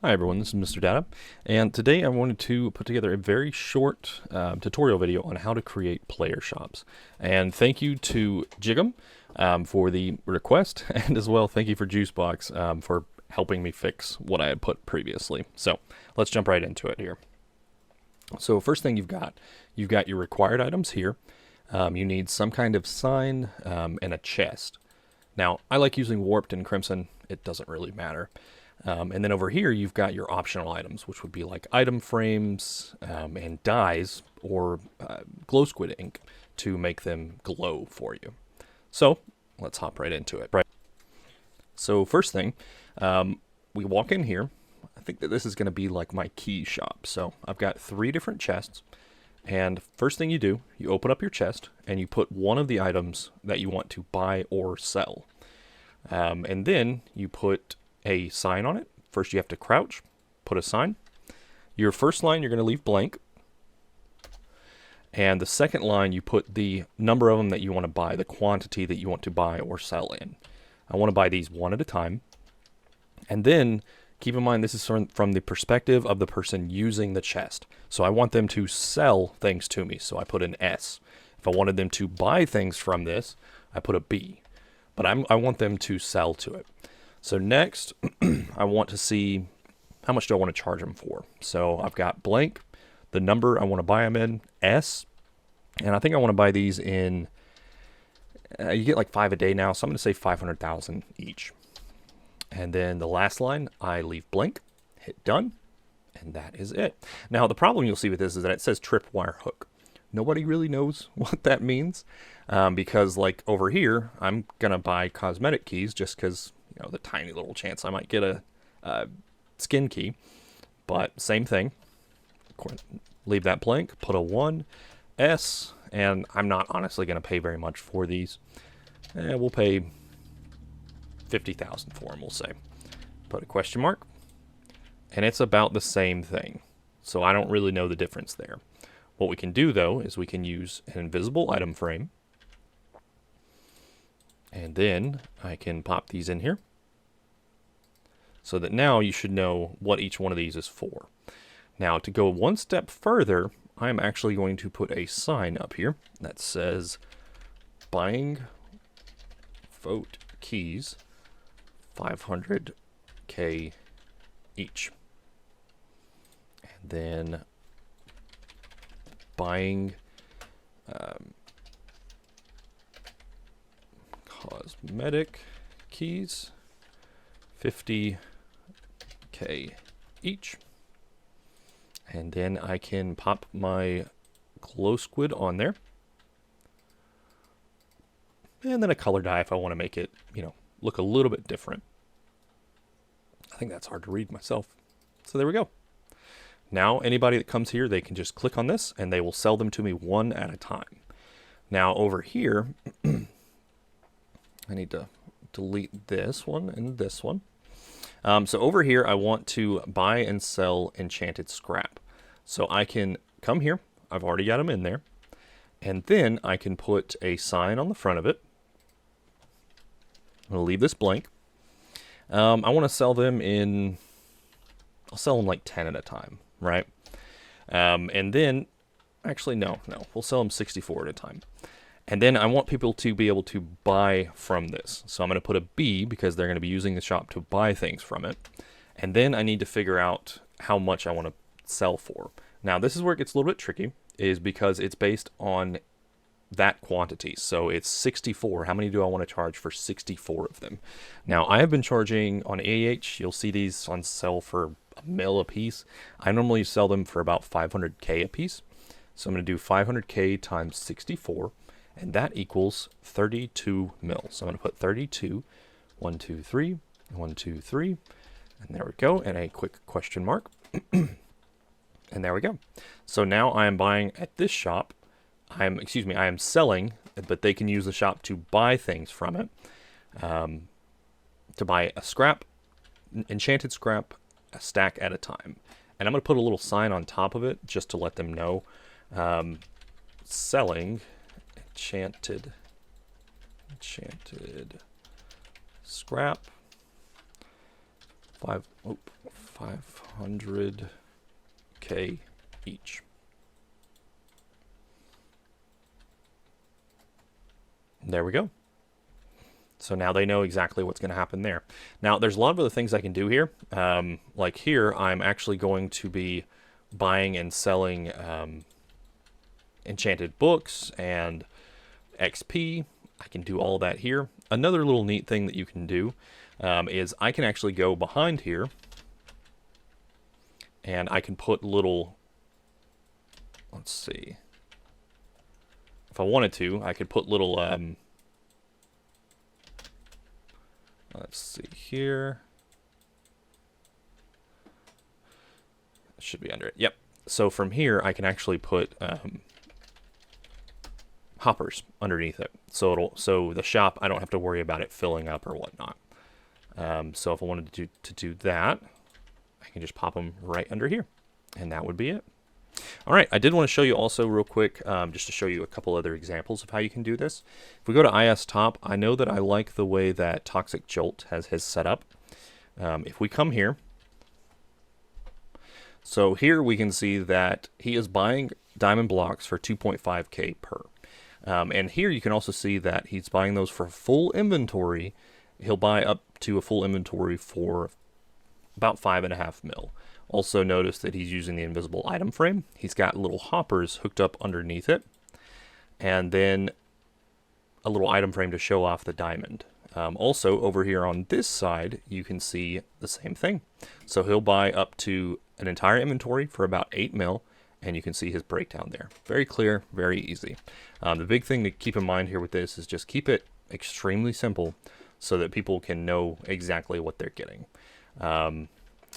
Hi everyone, this is Mr. Data, and today I wanted to put together a very short tutorial video on how to create player shops. And thank you to Jig'em for the request, and as well thank you for Juicebox for helping me fix what I had put previously. So let's jump right into it here. So first thing you've got your required items here. You need some kind of sign and a chest. Now I like using Warped and Crimson, it doesn't really matter. And then over here, you've got your optional items, which would be like item frames and dyes or glow squid ink to make them glow for you. So let's hop right into it. So first thing, we walk in here. I think that this is going to be like my key shop. So I've got 3 different chests. And first thing you do, you open up your chest and you put one of the items that you want to buy or sell. And then you put a sign on it. First you have to crouch, put a sign. Your first line you're going to leave blank. And the second line you put the number of them that you want to buy, the quantity that you want to buy or sell in. I want to buy these one at a time. And then keep in mind this is from the perspective of the person using the chest. So I want them to sell things to me, so I put an S. If I wanted them to buy things from this, I put a B. But I want them to sell to it. So next, I want to see how much do I want to charge them for. So I've got blank, the number I want to buy them in, S, and I think I want to buy these in, you get like 5 a day now, so I'm going to say 500,000 each. And then the last line, I leave blank, hit done, and that is it. Now the problem you'll see with this is that it says tripwire hook. Nobody really knows what that means because like over here, I'm going to buy cosmetic keys just because you know, the tiny little chance I might get a skin key, but same thing. Leave that blank, put a 1, S, and I'm not honestly going to pay very much for these. We'll pay 50,000 for them, we'll say. Put a question mark, and it's about the same thing. So I don't really know the difference there. What we can do though is we can use an invisible item frame. And then I can pop these in here so that now you should know what each one of these is for. Now to go one step further, I'm actually going to put a sign up here that says buying vote keys 500k each. And then buying cosmetic keys 50k each. And then I can pop my glow squid on there. And then a color dye if I want to make it, you know, look a little bit different. I think that's hard to read myself. So there we go. Now anybody that comes here, they can just click on this and they will sell them to me one at a time. Now over here, I need to delete this one and this one. So over here, I want to buy and sell enchanted scrap. So I can come here. I've already got them in there. And then I can put a sign on the front of it. I'm going to leave this blank. I want to sell them in, I'll sell them like 10 at a time, right? And then, actually, no, we'll sell them 64 at a time. And then I want people to be able to buy from this. So I'm going to put a B because they're going to be using the shop to buy things from it. And then I need to figure out how much I want to sell for. Now this is where it gets a little bit tricky, is because it's based on that quantity. So it's 64. How many do I want to charge for 64 of them? Now I have been charging on AH, you'll see these on sale for $1 mil a piece. I normally sell them for about 500k a piece. So I'm going to do 500k times 64. And that equals 32 mil. So I'm going to put 32, 1, 2, 3, 1, 2, 3, and there we go, and a quick question mark. And there we go. So now I am buying at this shop. I am selling, but they can use the shop to buy things from it. To buy a scrap, enchanted scrap, a stack at a time. And I'm going to put a little sign on top of it just to let them know. Selling enchanted scrap 500K each. There we go. So now they know exactly what's going to happen there. Now, there's a lot of other things I can do here. Like here, I'm actually going to be buying and selling enchanted books and XP. I can do all that here. Another little neat thing that you can do is I can actually go behind here and I can put little, let's see, if I wanted to, I could put little, let's see here. It should be under it. Yep. So from here, I can actually put hoppers underneath it. So the shop, I don't have to worry about it filling up or whatnot. So if I wanted to do that, I can just pop them right under here, and that would be it. All right, I did want to show you also real quick, just to show you a couple other examples of how you can do this. If we go to IS Top, I know that I like the way that Toxic Jolt has his set up. If we come here, so here we can see that he is buying diamond blocks for 2.5K per. And here you can also see that he's buying those for full inventory. He'll buy up to a full inventory for about 5.5 mil. Also notice that he's using the invisible item frame. He's got little hoppers hooked up underneath it. And then a little item frame to show off the diamond. Also over here on this side, you can see the same thing. So he'll buy up to an entire inventory for about 8 mil. And you can see his breakdown there. Very clear, very easy. The big thing to keep in mind here with this is just keep it extremely simple so that people can know exactly what they're getting. Another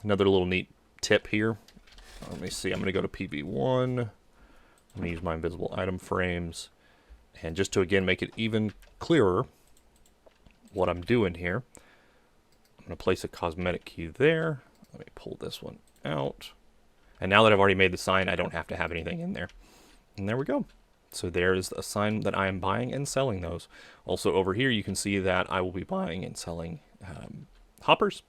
little neat tip here. Let me see. I'm going to go to PV1. I'm going to use my invisible item frames. And just to, again, make it even clearer what I'm doing here, I'm going to place a cosmetic key there. Let me pull this one out. And now that I've already made the sign, I don't have to have anything in there. And there we go. So there's a sign that I am buying and selling those. Also over here, you can see that I will be buying and selling hoppers.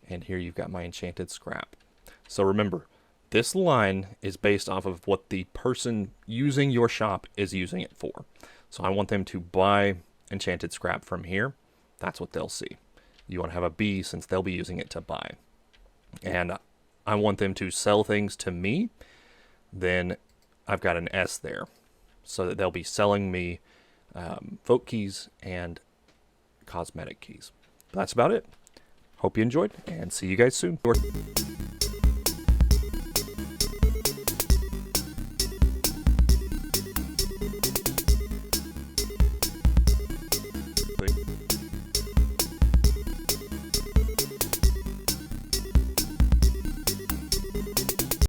And here you've got my enchanted scrap. So remember, this line is based off of what the person using your shop is using it for. So I want them to buy enchanted scrap from here. That's what they'll see. You want to have a B since they'll be using it to buy. And I want them to sell things to me, then I've got an S there, so that they'll be selling me folk keys and cosmetic keys. That's about it. Hope you enjoyed, and see you guys soon.